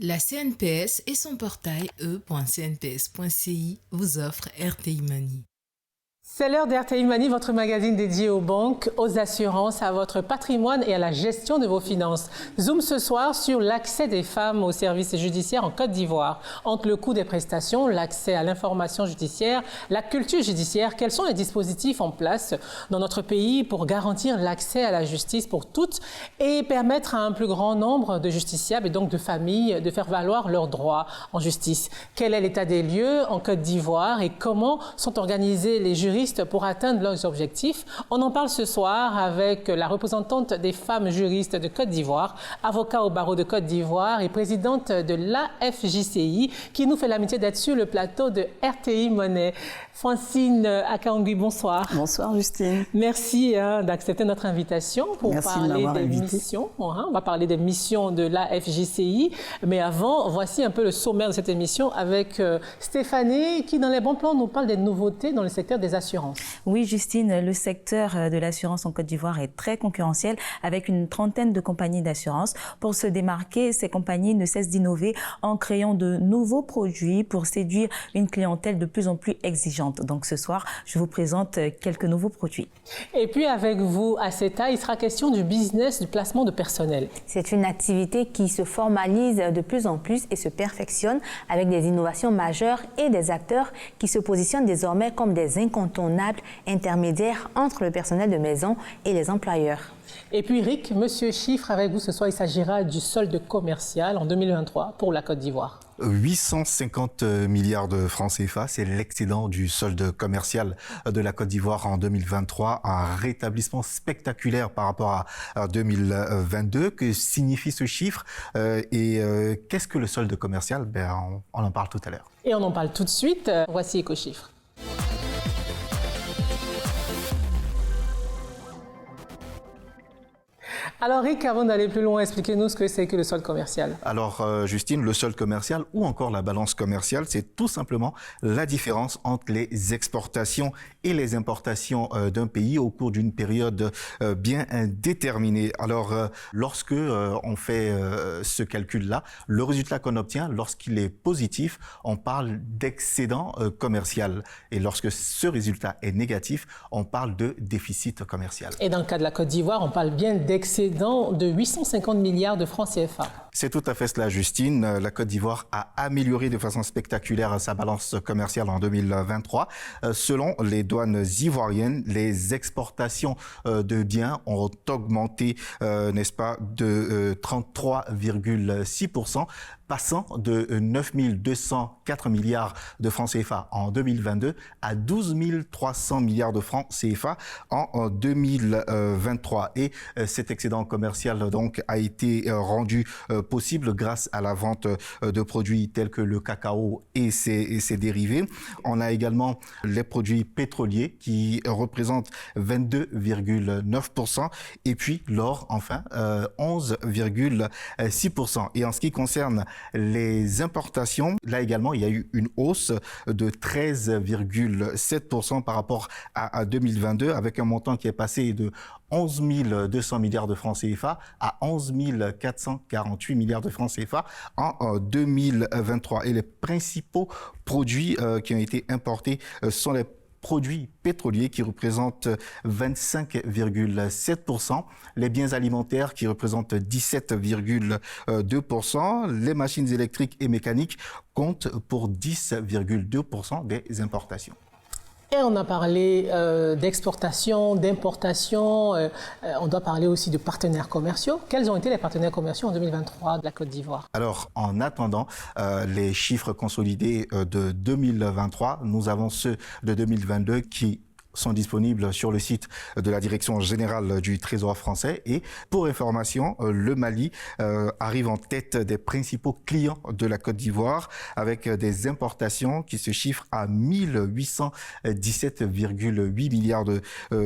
La CNPS et son portail e.cnps.ci vous offrent RTI Money. C'est l'heure d'RTI Money, votre magazine dédié aux banques, aux assurances, à votre patrimoine et à la gestion de vos finances. Zoom ce soir sur l'accès des femmes aux services judiciaires en Côte d'Ivoire. Entre le coût des prestations, l'accès à l'information judiciaire, la culture judiciaire, quels sont les dispositifs en place dans notre pays pour garantir l'accès à la justice pour toutes et permettre à un plus grand nombre de justiciables et donc de familles de faire valoir leurs droits en justice? Quel est l'état des lieux en Côte d'Ivoire et comment sont organisés les juristes pour atteindre leurs objectifs? On en parle ce soir avec la représentante des femmes juristes de Côte d'Ivoire, avocat au barreau de Côte d'Ivoire et présidente de l'AFJCI, qui nous fait l'amitié d'être sur le plateau de RTI Money. Francine Akaongui, bonsoir. Bonsoir Justine. Merci d'accepter notre invitation pour parler des missions. On va parler des missions de l'AFJCI. Mais avant, voici un peu le sommaire de cette émission avec Stéphanie qui, dans les bons plans, nous parle des nouveautés dans le secteur des assurances. Oui Justine, le secteur de l'assurance en Côte d'Ivoire est très concurrentiel avec une trentaine de compagnies d'assurance. Pour se démarquer, ces compagnies ne cessent d'innover en créant de nouveaux produits pour séduire une clientèle de plus en plus exigeante. Donc ce soir, je vous présente quelques nouveaux produits. Et puis avec vous, à CETA, il sera question du business du placement de personnel. C'est une activité qui se formalise de plus en plus et se perfectionne avec des innovations majeures et des acteurs qui se positionnent désormais comme des incontournables intermédiaires entre le personnel de maison et les employeurs. Et puis Rick, Monsieur Chiffre, avec vous ce soir, il s'agira du solde commercial en 2023 pour la Côte d'Ivoire. 850 milliards de francs CFA, c'est l'excédent du solde commercial de la Côte d'Ivoire en 2023, un rétablissement spectaculaire par rapport à 2022. Que signifie ce chiffre et qu'est-ce que le solde commercial? On en parle tout à l'heure. Et on en parle tout de suite. Voici EcoChiffre. Alors Rick, avant d'aller plus loin, expliquez-nous ce que c'est que le solde commercial. Alors Justine, le solde commercial ou encore la balance commerciale, c'est tout simplement la différence entre les exportations et les importations d'un pays au cours d'une période bien déterminée. Alors lorsque on fait ce calcul-là, le résultat qu'on obtient, lorsqu'il est positif, on parle d'excédent commercial. Et lorsque ce résultat est négatif, on parle de déficit commercial. Et dans le cas de la Côte d'Ivoire, on parle bien d'excédent de 850 milliards de francs CFA. C'est tout à fait cela, Justine. La Côte d'Ivoire a amélioré de façon spectaculaire sa balance commerciale en 2023. Selon les douanes ivoiriennes, les exportations de biens ont augmenté, n'est-ce pas, de 33,6%. Passant de 9 204 milliards de francs CFA en 2022 à 12 300 milliards de francs CFA en 2023. Et cet excédent commercial donc a été rendu possible grâce à la vente de produits tels que le cacao et ses dérivés. On a également les produits pétroliers qui représentent 22,9% et puis l'or, enfin, 11,6%. Et en ce qui concerne les importations, là également, il y a eu une hausse de 13,7% par rapport à 2022, avec un montant qui est passé de 11 200 milliards de francs CFA à 11 448 milliards de francs CFA en 2023. Et les principaux produits qui ont été importés sont les produits pétroliers qui représentent 25,7%, les biens alimentaires qui représentent 17,2%, les machines électriques et mécaniques comptent pour 10,2% des importations. Et on a parlé d'exportation, d'importation, on doit parler aussi de partenaires commerciaux. Quels ont été les partenaires commerciaux en 2023 de la Côte d'Ivoire? Alors, en attendant les chiffres consolidés de 2023, nous avons ceux de 2022 qui sont disponibles sur le site de la Direction générale du Trésor français. Et pour information, le Mali arrive en tête des principaux clients de la Côte d'Ivoire avec des importations qui se chiffrent à 1817,8 milliards de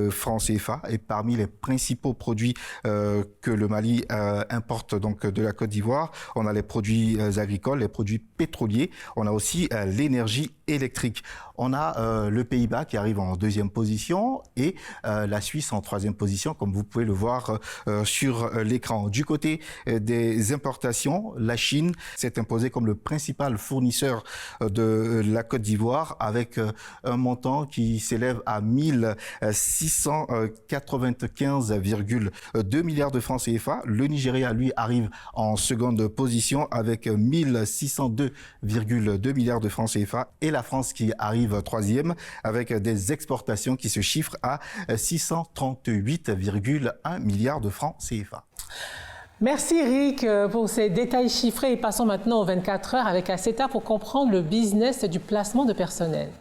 francs CFA. Et parmi les principaux produits que le Mali importe donc de la Côte d'Ivoire, on a les produits agricoles, les produits pétroliers, on a aussi l'énergie électrique. On a le Pays-Bas qui arrive en deuxième position et la Suisse en troisième position, comme vous pouvez le voir sur l'écran. Du côté des importations, la Chine s'est imposée comme le principal fournisseur de la Côte d'Ivoire avec un montant qui s'élève à 1695,2 milliards de francs CFA. Le Nigeria, lui, arrive en seconde position avec 1602,2 milliards de francs CFA et la France qui arrive troisième avec des exportations qui se chiffrent à 638,1 milliards de francs CFA. Merci Eric pour ces détails chiffrés et passons maintenant aux 24 heures avec Aceta pour comprendre le business du placement de personnel.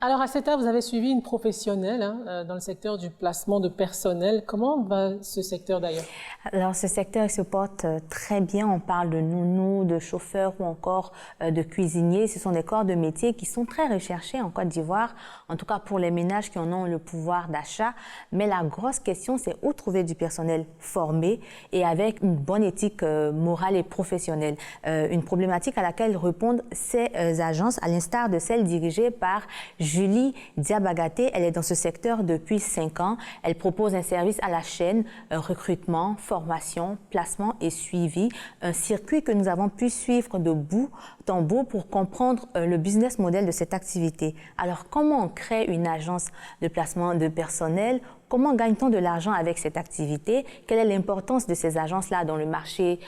Alors Aceta, vous avez suivi une professionnelle dans le secteur du placement de personnel. Comment va ce secteur d'ailleurs? Alors ce secteur se porte très bien. On parle de nounous, de chauffeurs ou encore de cuisiniers. Ce sont des corps de métier qui sont très recherchés en Côte d'Ivoire, en tout cas pour les ménages qui en ont le pouvoir d'achat. Mais la grosse question, c'est où trouver du personnel formé et avec une bonne éthique morale et professionnelle. Une problématique à laquelle répondent ces agences, à l'instar de celle dirigée par Julie Diabagaté. Elle est dans ce secteur depuis 5 ans. Elle propose un service à la chaîne, recrutement, formation, placement et suivi. Un circuit que nous avons pu suivre de bout en bout pour comprendre le business model de cette activité. Alors, comment on crée une agence de placement de personnel? Comment gagne-t-on de l'argent avec cette activité? Quelle est l'importance de ces agences-là dans le marché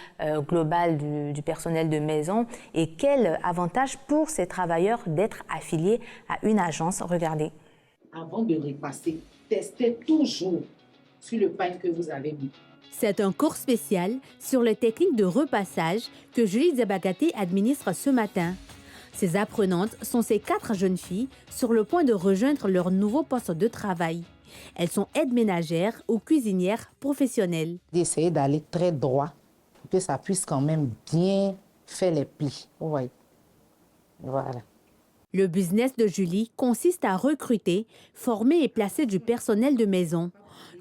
global du personnel de maison? Et quel avantage pour ces travailleurs d'être affiliés à une agence? Regardez. Avant de repasser, testez toujours sur le pain que vous avez mis. C'est un cours spécial sur les techniques de repassage que Julie Diabagaté administre ce matin. Ces apprenantes sont ces 4 jeunes filles sur le point de rejoindre leur nouveau poste de travail. Elles sont aides ménagères ou cuisinières professionnelles. D'essayer d'aller très droit, pour que ça puisse quand même bien faire les plis. Ouais. Voilà. Le business de Julie consiste à recruter, former et placer du personnel de maison.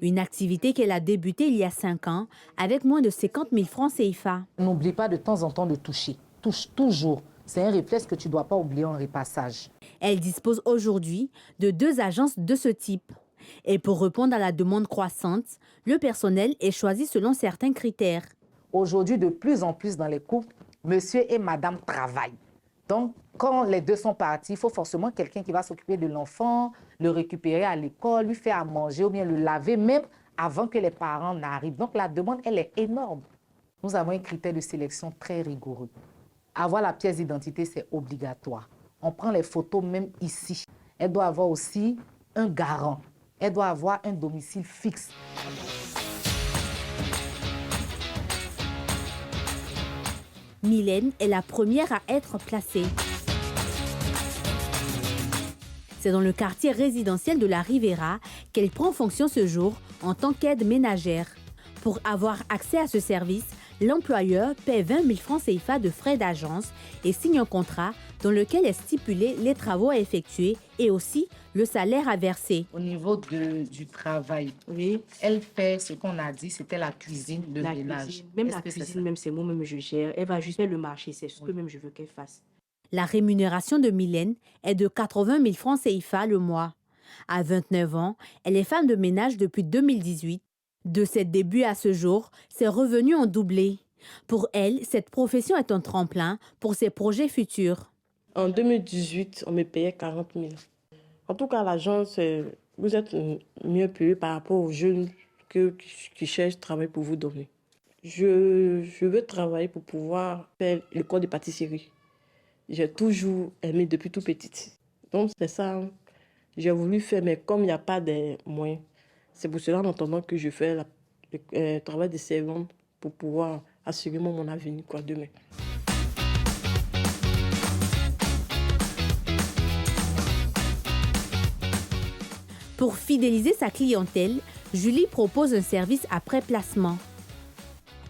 Une activité qu'elle a débutée il y a 5 ans avec moins de 50 000 francs CFA. N'oublie pas de temps en temps de toucher. Touche toujours. C'est un réflexe que tu ne dois pas oublier en repassage. Elle dispose aujourd'hui de 2 agences de ce type. Et pour répondre à la demande croissante, le personnel est choisi selon certains critères. Aujourd'hui, de plus en plus dans les couples, monsieur et madame travaillent. Donc, quand les 2 sont partis, il faut forcément quelqu'un qui va s'occuper de l'enfant, le récupérer à l'école, lui faire à manger ou bien le laver, même avant que les parents n'arrivent. Donc, la demande, elle est énorme. Nous avons un critère de sélection très rigoureux. Avoir la pièce d'identité, c'est obligatoire. On prend les photos même ici. Elle doit avoir aussi un garant. Elle doit avoir un domicile fixe. Mylène est la première à être placée. C'est dans le quartier résidentiel de la Riviera qu'elle prend fonction ce jour en tant qu'aide ménagère. Pour avoir accès à ce service, l'employeur paie 20 000 francs CFA de frais d'agence et signe un contrat dans lequel est stipulé les travaux à effectuer et aussi le salaire à verser. Au niveau du travail, oui, elle fait ce qu'on a dit, c'était la cuisine, le ménage. Même la cuisine, même c'est moi-même je gère. Elle va juste faire le marché, c'est ce que même je veux qu'elle fasse. La rémunération de Mylène est de 80 000 francs CFA le mois. À 29 ans, elle est femme de ménage depuis 2018. De ses débuts à ce jour, ses revenus ont doublé. Pour elle, cette profession est un tremplin pour ses projets futurs. En 2018, on me payait 40 000. En tout cas, l'agence, vous êtes mieux payé par rapport aux jeunes qui cherchent travail pour vous donner. Je veux travailler pour pouvoir faire l'école de pâtisserie. J'ai toujours aimé depuis tout petite. Donc, c'est ça. J'ai voulu faire, mais comme il n'y a pas de moyens, c'est pour cela, en attendant que je fais le travail de servante pour pouvoir assurer mon avenir demain. Pour fidéliser sa clientèle, Julie propose un service après placement.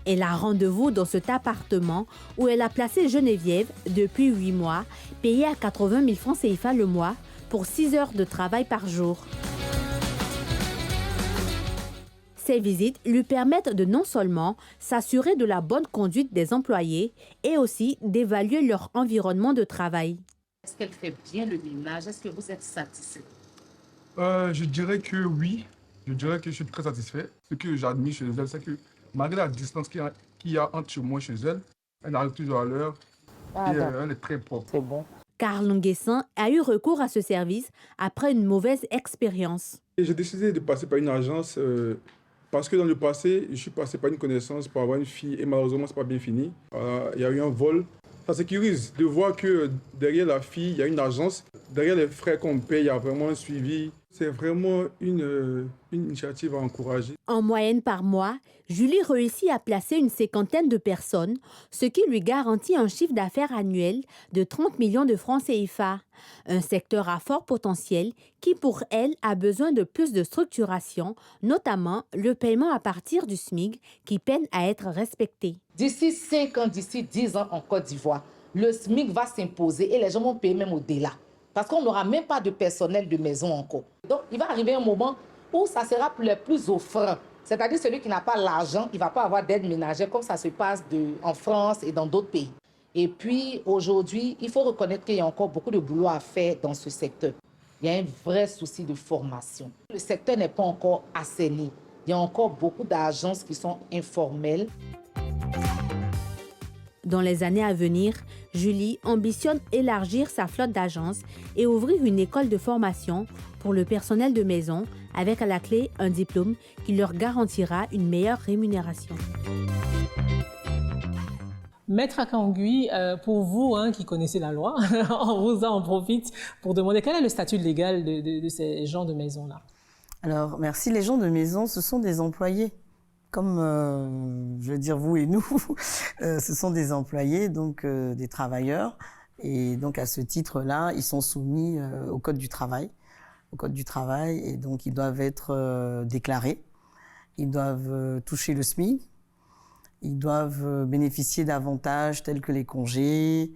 Elle a rendez-vous dans cet appartement où elle a placé Geneviève depuis 8 mois, payée à 80 000 francs CFA le mois pour 6 heures de travail par jour. Ces visites lui permettent de non seulement s'assurer de la bonne conduite des employés et aussi d'évaluer leur environnement de travail. Est-ce qu'elle fait bien le ménage? Est-ce que vous êtes satisfait? Je dirais que oui. Je dirais que je suis très satisfait. Ce que j'admire chez elle, c'est que malgré la distance qu'il y a entre chez moi et chez elle, elle arrive toujours à l'heure et elle est très propre. C'est bon. Karl Nguessan a eu recours à ce service après une mauvaise expérience. J'ai décidé de passer par une agence parce que dans le passé, je suis passé par une connaissance pour avoir une fille et malheureusement, ce n'est pas bien fini. Il y a eu un vol. Ça sécurise de voir que derrière la fille, il y a une agence. Derrière les frais qu'on paye, il y a vraiment un suivi. C'est vraiment une initiative à encourager. En moyenne par mois, Julie réussit à placer une cinquantaine de personnes, ce qui lui garantit un chiffre d'affaires annuel de 30 millions de francs CFA. Un secteur à fort potentiel qui, pour elle, a besoin de plus de structuration, notamment le paiement à partir du SMIC qui peine à être respecté. D'ici 5 ans, d'ici 10 ans en Côte d'Ivoire, le SMIC va s'imposer et les gens vont payer même au-delà. Parce qu'on n'aura même pas de personnel de maison encore. Donc, il va arriver un moment où ça sera le plus offrant. C'est-à-dire celui qui n'a pas l'argent, il ne va pas avoir d'aide ménagère comme ça se passe en France et dans d'autres pays. Et puis, aujourd'hui, il faut reconnaître qu'il y a encore beaucoup de boulot à faire dans ce secteur. Il y a un vrai souci de formation. Le secteur n'est pas encore assaini. Il y a encore beaucoup d'agences qui sont informelles. Dans les années à venir, Julie ambitionne élargir sa flotte d'agences et ouvrir une école de formation pour le personnel de maison avec à la clé un diplôme qui leur garantira une meilleure rémunération. Maître Akangui, pour vous qui connaissez la loi, on en profite pour demander quel est le statut légal de ces gens de maison-là. Alors, merci. Les gens de maison, ce sont des employés. Comme, je veux dire, vous et nous, ce sont des employés, donc des travailleurs. Et donc, à ce titre-là, ils sont soumis au Code du travail. Et donc, ils doivent être déclarés. Ils doivent toucher le SMIC. Ils doivent bénéficier d'avantages tels que les congés,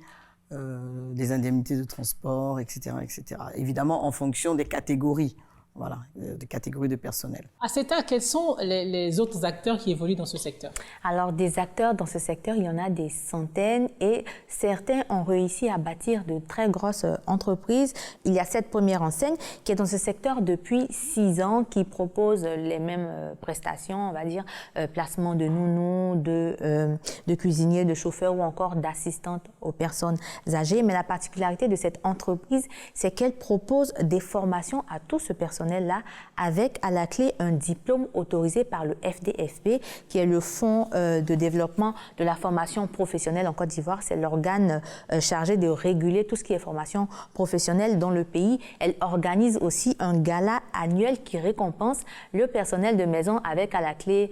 les indemnités de transport, etc., etc. Évidemment, en fonction des catégories. Voilà, des catégories de personnel. À cet âge, quels sont les autres acteurs qui évoluent dans ce secteur? Alors, des acteurs dans ce secteur, il y en a des centaines et certains ont réussi à bâtir de très grosses entreprises. Il y a cette première enseigne qui est dans ce secteur depuis 6 ans, qui propose les mêmes prestations, on va dire, placement de nounous, de cuisiniers, de chauffeurs ou encore d'assistantes aux personnes âgées. Mais la particularité de cette entreprise, c'est qu'elle propose des formations à tout ce personnel là, avec à la clé un diplôme autorisé par le FDFP, qui est le Fonds de développement de la formation professionnelle en Côte d'Ivoire. C'est l'organe chargé de réguler tout ce qui est formation professionnelle dans le pays. Elle organise aussi un gala annuel qui récompense le personnel de maison avec à la clé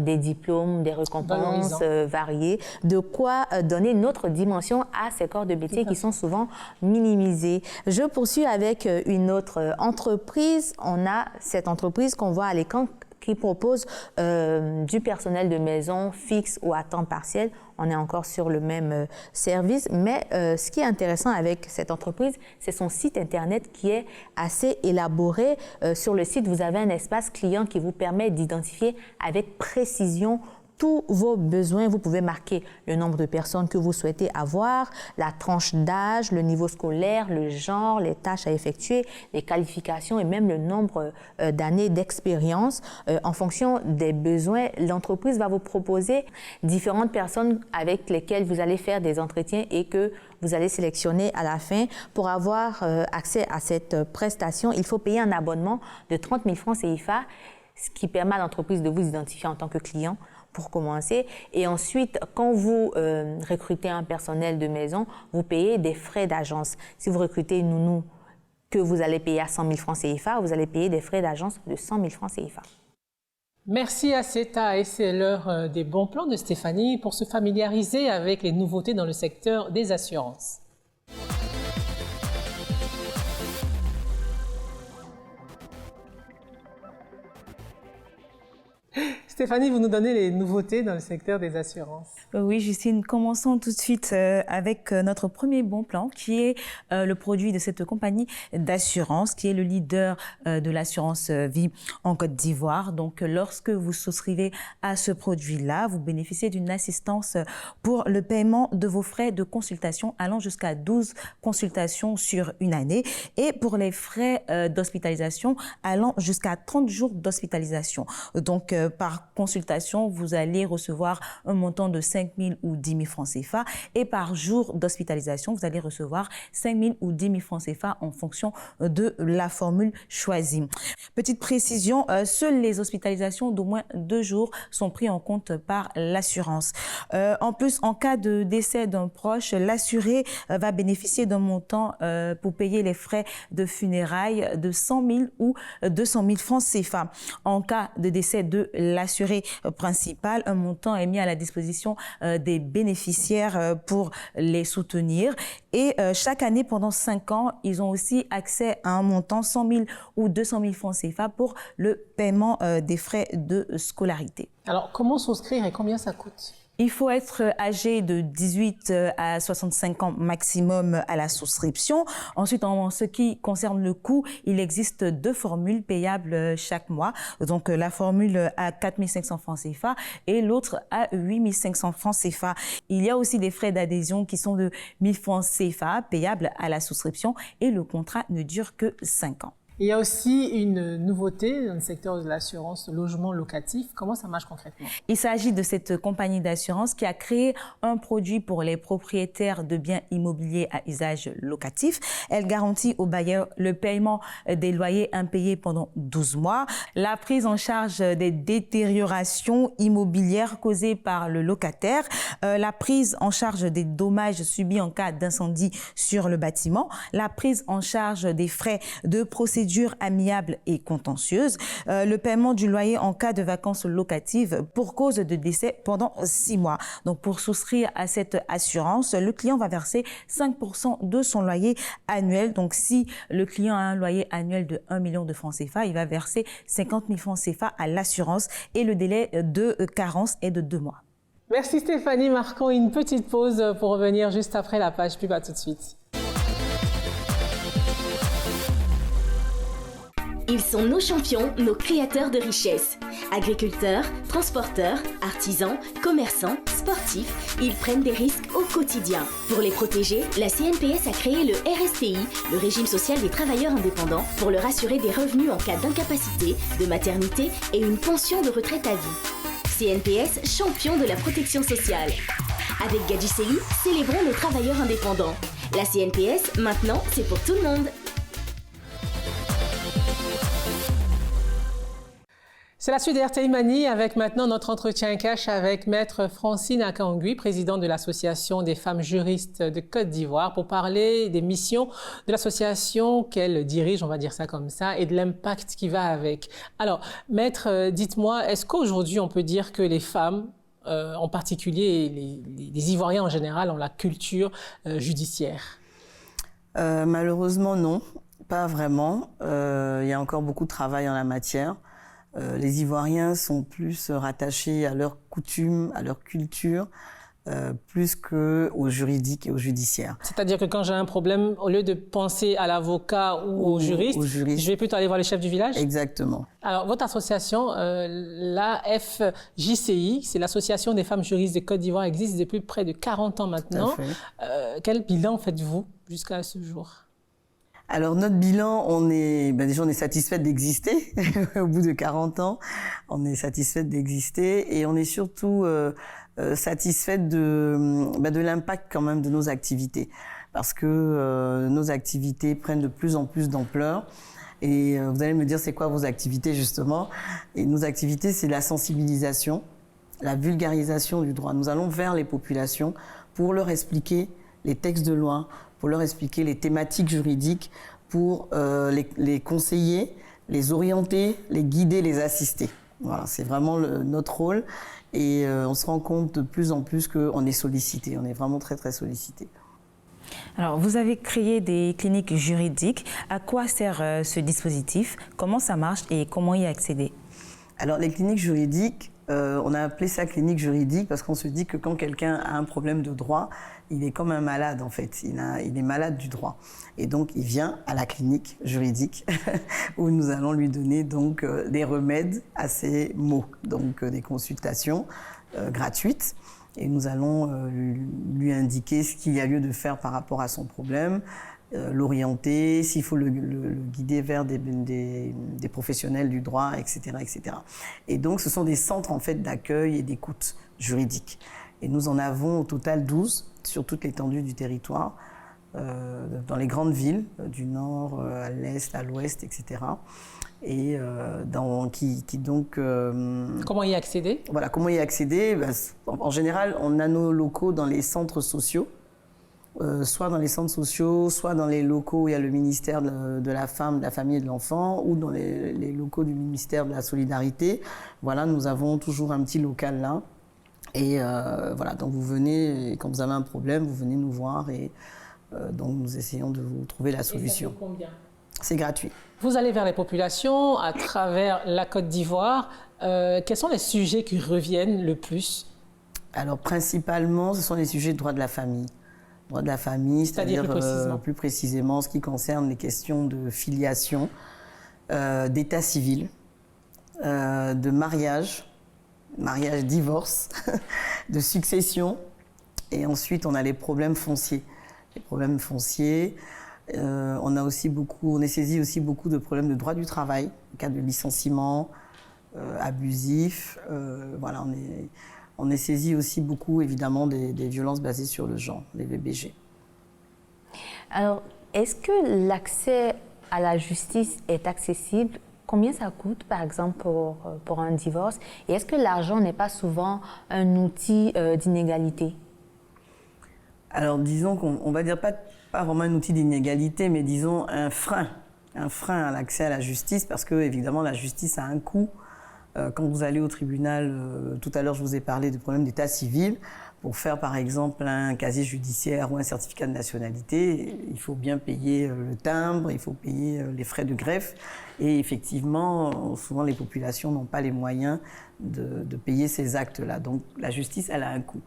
des diplômes, des récompenses variées, de quoi donner une autre dimension à ces corps de métier qui sont souvent minimisés. Je poursuis avec une autre entreprise. On a cette entreprise qu'on voit à l'écran qui propose du personnel de maison fixe ou à temps partiel. On est encore sur le même service, mais ce qui est intéressant avec cette entreprise, c'est son site Internet qui est assez élaboré. Sur le site, vous avez un espace client qui vous permet d'identifier avec précision tous vos besoins. Vous pouvez marquer le nombre de personnes que vous souhaitez avoir, la tranche d'âge, le niveau scolaire, le genre, les tâches à effectuer, les qualifications et même le nombre d'années d'expérience. En fonction des besoins, l'entreprise va vous proposer différentes personnes avec lesquelles vous allez faire des entretiens et que vous allez sélectionner à la fin. Pour avoir accès à cette prestation, il faut payer un abonnement de 30 000 francs CFA, ce qui permet à l'entreprise de vous identifier en tant que client pour commencer. Et ensuite, quand vous recrutez un personnel de maison, vous payez des frais d'agence. Si vous recrutez une nounou que vous allez payer à 100 000 francs CFA, vous allez payer des frais d'agence de 100 000 francs CFA. Merci à CETA et c'est l'heure des bons plans de Stéphanie pour se familiariser avec les nouveautés dans le secteur des assurances. Stéphanie, vous nous donnez les nouveautés dans le secteur des assurances. Oui, Justine, commençons tout de suite avec notre premier bon plan qui est le produit de cette compagnie d'assurance qui est le leader de l'assurance vie en Côte d'Ivoire. Donc, lorsque vous souscrivez à ce produit-là, vous bénéficiez d'une assistance pour le paiement de vos frais de consultation allant jusqu'à 12 consultations sur une année et pour les frais d'hospitalisation allant jusqu'à 30 jours d'hospitalisation. Donc, par consultation, vous allez recevoir un montant de 5 000 ou 10 000 francs CFA et par jour d'hospitalisation, vous allez recevoir 5 000 ou 10 000 francs CFA en fonction de la formule choisie. Petite précision, seules les hospitalisations d'au moins 2 jours sont prises en compte par l'assurance. En plus, en cas de décès d'un proche, l'assuré va bénéficier d'un montant pour payer les frais de funérailles de 100 000 ou 200 000 francs CFA. En cas de décès de l'assuré principal, un montant est mis à la disposition des bénéficiaires pour les soutenir. Et chaque année, pendant 5 ans, ils ont aussi accès à un montant 100 000 ou 200 000 francs CFA pour le paiement des frais de scolarité. Alors, comment souscrire et combien ça coûte ? Il faut être âgé de 18 à 65 ans maximum à la souscription. Ensuite, en ce qui concerne le coût, il existe 2 formules payables chaque mois. Donc, la formule à 4 500 francs CFA et l'autre à 8 500 francs CFA. Il y a aussi des frais d'adhésion qui sont de 1 000 francs CFA payables à la souscription et le contrat ne dure que 5 ans. Il y a aussi une nouveauté dans le secteur de l'assurance logement locatif. Comment ça marche concrètement? Il s'agit de cette compagnie d'assurance qui a créé un produit pour les propriétaires de biens immobiliers à usage locatif. Elle garantit aux bailleurs le paiement des loyers impayés pendant 12 mois, la prise en charge des détériorations immobilières causées par le locataire, la prise en charge des dommages subis en cas d'incendie sur le bâtiment, la prise en charge des frais de procédure amiable et contentieuse, le paiement du loyer en cas de vacances locatives pour cause de décès pendant 6 mois. Donc, pour souscrire à cette assurance, le client va verser 5% de son loyer annuel. Donc, si le client a un loyer annuel de 1 million de francs CFA, il va verser 50 000 francs CFA à l'assurance et le délai de carence est de 2 mois. Merci Stéphanie. Marquons une petite pause pour revenir juste après la page pub. À tout de suite. Ils sont nos champions, nos créateurs de richesses. Agriculteurs, transporteurs, artisans, commerçants, sportifs, ils prennent des risques au quotidien. Pour les protéger, la CNPS a créé le RSTI, le régime social des travailleurs indépendants, pour leur assurer des revenus en cas d'incapacité, de maternité et une pension de retraite à vie. CNPS, champion de la protection sociale. Avec Gadji-CI, célébrons les travailleurs indépendants. La CNPS, maintenant, c'est pour tout le monde. C'est la suite d'RTI Mani avec maintenant notre entretien cash avec Maître Francine Akangui, présidente de l'Association des femmes juristes de Côte d'Ivoire, pour parler des missions de l'association qu'elle dirige, on va dire ça comme ça, et de l'impact qui va avec. Alors, Maître, dites-moi, est-ce qu'aujourd'hui on peut dire que les femmes, en particulier les Ivoiriens en général, ont la culture judiciaire? Malheureusement, non, pas vraiment. Il y a encore beaucoup de travail en la matière. Les Ivoiriens sont plus rattachés à leurs coutumes, à leur culture, plus qu'au juridique et au judiciaire. C'est-à-dire que quand j'ai un problème, au lieu de penser à l'avocat ou au juriste, je vais plutôt aller voir le chef du village? Exactement. Alors, votre association, l'AFJCI, c'est l'Association des femmes juristes de Côte d'Ivoire, existe depuis près de 40 ans maintenant. Quel bilan faites-vous jusqu'à ce jour? Alors, notre bilan, déjà, on est satisfait d'exister. Au bout de 40 ans, on est satisfait d'exister et on est surtout satisfait de l'impact quand même de nos activités. Parce que nos activités prennent de plus en plus d'ampleur. Et vous allez me dire, c'est quoi vos activités, justement? Et nos activités, c'est la sensibilisation, la vulgarisation du droit. Nous allons vers les populations pour leur expliquer les textes de loi, pour leur expliquer les thématiques juridiques, pour les conseiller, les orienter, les guider, les assister. Voilà, c'est vraiment notre rôle et on se rend compte de plus en plus qu'on est sollicité, on est vraiment très très sollicité. Alors, vous avez créé des cliniques juridiques. À quoi sert ce dispositif? Comment ça marche et comment y accéder? Alors, les cliniques juridiques, On a appelé ça clinique juridique parce qu'on se dit que quand quelqu'un a un problème de droit, il est comme un malade en fait, il est malade du droit. Et donc il vient à la clinique juridique où nous allons lui donner donc des remèdes à ses maux, donc des consultations gratuites. Et nous allons lui indiquer ce qu'il y a lieu de faire par rapport à son problème, l'orienter, s'il faut le guider vers des professionnels du droit, etc., etc. Et donc, ce sont des centres en fait d'accueil et d'écoute juridique. Et nous en avons au total 12 sur toute l'étendue du territoire, dans les grandes villes, du nord à l'est, à l'ouest, etc. Et Comment y accéder? Voilà, comment y accéder? En général, on a nos locaux dans les centres sociaux. Soit dans les centres sociaux, soit dans les locaux où il y a le ministère de la Femme, de la Famille et de l'Enfant, ou dans les locaux du ministère de la Solidarité. Voilà, nous avons toujours un petit local là. Et voilà, donc vous venez, et quand vous avez un problème, vous venez nous voir et donc nous essayons de vous trouver la solution. Et ça coûte combien? C'est gratuit. Vous allez vers les populations à travers la Côte d'Ivoire. Quels sont les sujets qui reviennent le plus? Alors principalement, ce sont les sujets de droit de la famille. Droit de la famille, c'est-à-dire plus précisément ce qui concerne les questions de filiation, d'état civil, de mariage, divorce, de succession. Et ensuite, on a les problèmes fonciers. Les problèmes fonciers, on est saisi aussi beaucoup de problèmes de droit du travail, en cas de licenciement abusif. Voilà, on est saisi aussi beaucoup, évidemment, des violences basées sur le genre, les VBG. Alors, est-ce que l'accès à la justice est accessible? Combien ça coûte, par exemple, pour un divorce? Et est-ce que l'argent n'est pas souvent un outil d'inégalité? Alors, disons qu'on va dire pas vraiment un outil d'inégalité, mais disons un frein à l'accès à la justice, parce que, évidemment, la justice a un coût. Quand vous allez au tribunal, tout à l'heure je vous ai parlé du problème d'état civil, pour faire par exemple un casier judiciaire ou un certificat de nationalité, il faut bien payer le timbre, il faut payer les frais de greffe et effectivement, souvent les populations n'ont pas les moyens de payer ces actes-là. Donc la justice, elle a un coût.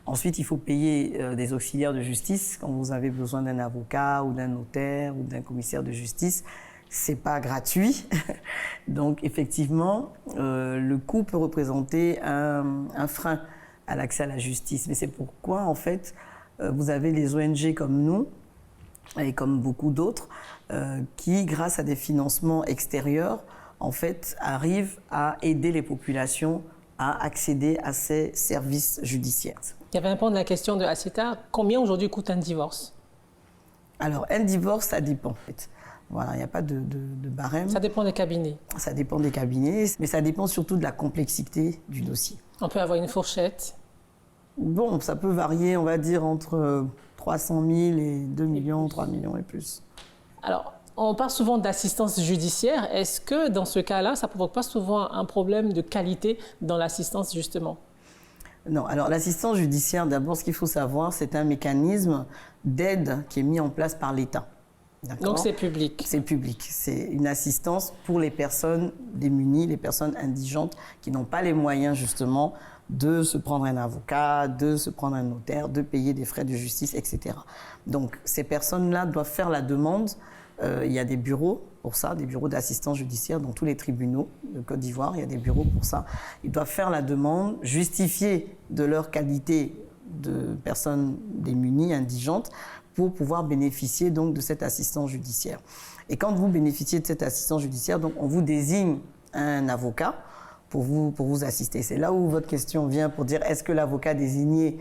Ensuite, il faut payer des auxiliaires de justice quand vous avez besoin d'un avocat ou d'un notaire ou d'un commissaire de justice. C'est pas gratuit, donc effectivement, le coût peut représenter un frein à l'accès à la justice. Mais c'est pourquoi, en fait, vous avez les ONG comme nous, et comme beaucoup d'autres, qui, grâce à des financements extérieurs, en fait, arrivent à aider les populations à accéder à ces services judiciaires. Il y avait un point de la question de Asita. Combien aujourd'hui coûte un divorce? Alors, un divorce, ça dépend, en fait. Voilà, il n'y a pas de barème. Ça dépend des cabinets. Ça dépend des cabinets, mais ça dépend surtout de la complexité du dossier. On peut avoir une fourchette? Bon, ça peut varier, on va dire, entre 300 000 et 2 millions, 3 millions et plus. Alors, on parle souvent d'assistance judiciaire. Est-ce que, dans ce cas-là, ça ne provoque pas souvent un problème de qualité dans l'assistance, justement? Non, alors l'assistance judiciaire, d'abord, ce qu'il faut savoir, c'est un mécanisme d'aide qui est mis en place par l'État. Donc c'est public. C'est public. C'est une assistance pour les personnes démunies, les personnes indigentes qui n'ont pas les moyens justement de se prendre un avocat, de se prendre un notaire, de payer des frais de justice, etc. Donc ces personnes-là doivent faire la demande. Il y a des bureaux pour ça, des bureaux d'assistance judiciaire dans tous les tribunaux de Côte d'Ivoire. Il y a des bureaux pour ça. Ils doivent faire la demande, justifier de leur qualité de personnes démunies, indigentes, pour pouvoir bénéficier donc de cette assistance judiciaire. Et quand vous bénéficiez de cette assistance judiciaire, donc on vous désigne un avocat pour vous assister. C'est là où votre question vient pour dire est-ce que l'avocat désigné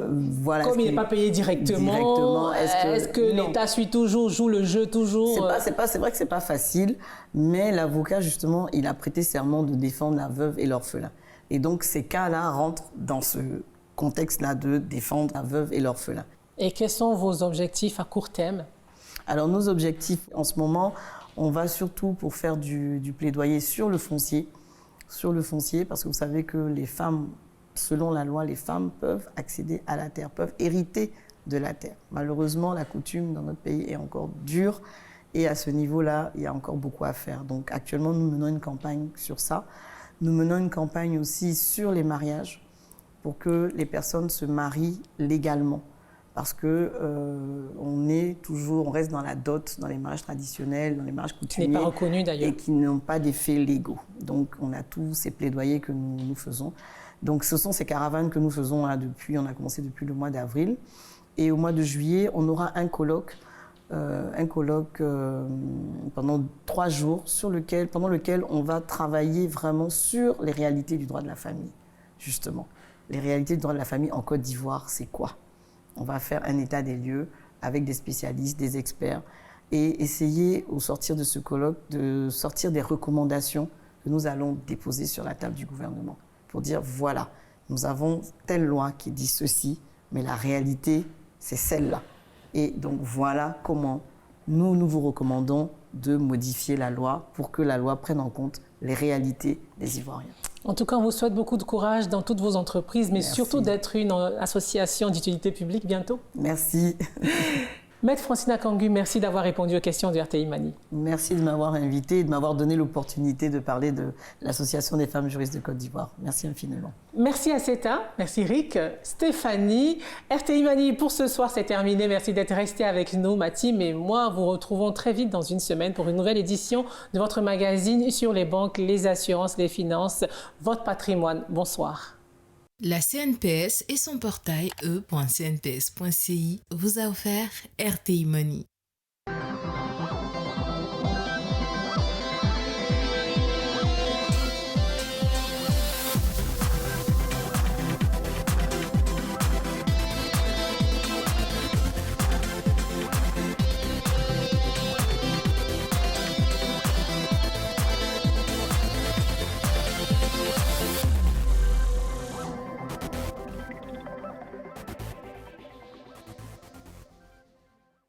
voilà, comme il n'est pas payé directement, est-ce que l'État suit toujours, joue le jeu toujours? C'est vrai que c'est pas facile, mais l'avocat justement, il a prêté serment de défendre la veuve et l'orphelin. Et donc ces cas-là rentrent dans ce contexte-là de défendre la veuve et l'orphelin. Et quels sont vos objectifs à court terme? Alors nos objectifs en ce moment, on va surtout pour faire du plaidoyer sur le foncier, parce que vous savez que les femmes, selon la loi, les femmes peuvent accéder à la terre, peuvent hériter de la terre. Malheureusement, la coutume dans notre pays est encore dure et à ce niveau-là, il y a encore beaucoup à faire. Donc actuellement, nous menons une campagne sur ça. Nous menons une campagne aussi sur les mariages pour que les personnes se marient légalement. Parce que on reste dans la dot, dans les mariages traditionnels, dans les mariages coutumiers. Qui n'est pas reconnu d'ailleurs. Et qui n'ont pas d'effets légaux. Donc on a tous ces plaidoyers que nous faisons. Donc ce sont ces caravanes que nous faisons là on a commencé depuis le mois d'avril. Et au mois de juillet, on aura un colloque pendant 3 jours pendant lequel on va travailler vraiment sur les réalités du droit de la famille, justement. Les réalités du droit de la famille en Côte d'Ivoire, c'est quoi? On va faire un état des lieux avec des spécialistes, des experts et essayer, au sortir de ce colloque, de sortir des recommandations que nous allons déposer sur la table du gouvernement pour dire, voilà, nous avons telle loi qui dit ceci, mais la réalité, c'est celle-là. Et donc, voilà comment nous vous recommandons de modifier la loi pour que la loi prenne en compte les réalités des Ivoiriens. En tout cas, on vous souhaite beaucoup de courage dans toutes vos entreprises, mais surtout d'être une association d'utilité publique bientôt. Merci. Maître Francine Akangu, merci d'avoir répondu aux questions du RTI Mani. Merci de m'avoir invité et de m'avoir donné l'opportunité de parler de l'Association des femmes juristes de Côte d'Ivoire. Merci infiniment. Merci à Seta, merci Rick, Stéphanie. RTI Mani pour ce soir, c'est terminé. Merci d'être resté avec nous. Ma team et moi vous retrouvons très vite dans une semaine pour une nouvelle édition de votre magazine sur les banques, les assurances, les finances, votre patrimoine. Bonsoir. La CNPS et son portail e.cnps.ci vous a offert RTI Money.